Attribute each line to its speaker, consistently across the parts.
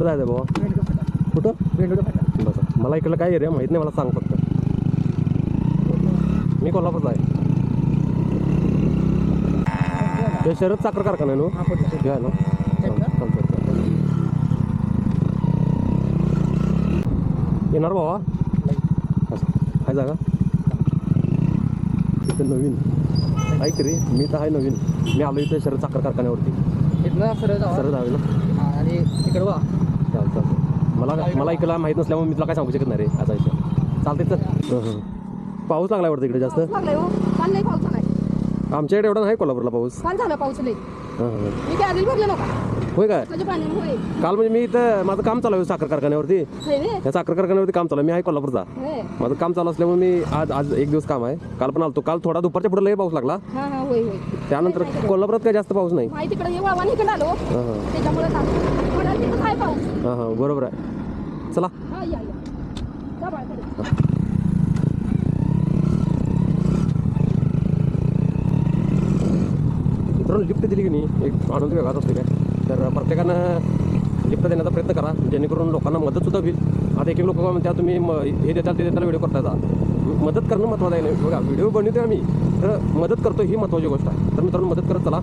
Speaker 1: कुठं जायचं बाबा? कुठं? बस मला इकडलं काय एरिया माहीत नाही, मला सांग फक्त. मी कोल्हापूरचा आहे. ते शरद साखर कारखाना आहे ना? घ्या ना. येणार बाबा? काय जागा इथं नवीन ऐक रे, मी तर आहे नवीन. मी आलो इथे शरद साखर कारखान्यावरती. सरळ जावे ना
Speaker 2: आणि तिकडं वा.
Speaker 1: चालतं. मला इकडला माहीत नसल्यामुळे मी तुला काय सांगू शकत नाही रे. आता इथे चालते तर. पाऊस लागला वाटतं इकडे जास्त. आमच्याकडे एवढा नाही कोल्हापूरला पाऊस.
Speaker 2: काल झाला पाऊस लई. मी काय आधी भरलं नका.
Speaker 1: होय काय?
Speaker 2: होय.
Speaker 1: काल म्हणजे मी इथं माझं काम चालू आहे साखर कारखान्यावरती. या साखर कारखान्यावरती काम चालू आहे. मी आहे कोल्हापूरचा. माझं काम चालू असल्यामुळे मी आज एक दिवस काम आहे. काल पण आलतो. काल थोडा दुपारच्या पुढे लई पाऊस लागला. त्यानंतर कोल्हापुरात काय जास्त पाऊस नाही. बरोबर आहे. चला मित्रांनो, लिफ्ट दिली की नाही एक आनंद वेगळाच असतो काय. तर प्रत्येकानं लिफ्ट देण्याचा प्रयत्न करा, जेणेकरून लोकांना मदतसुद्धा होईल. आता एक लोक म्हणतात तुम्ही हे देताल ते देताल व्हिडिओ करता. मदत करणं महत्त्वाचं आहे. नाही बघा, व्हिडिओ बनवतो आम्ही तर मदत करतो ही महत्त्वाची गोष्ट आहे. तर मित्रांनो, मदत करत चला,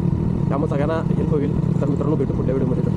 Speaker 1: त्यामुळे सगळ्यांना हेल्प होईल. तर मित्रांनो, भेटू पुढल्या व्हिडिओमध्ये.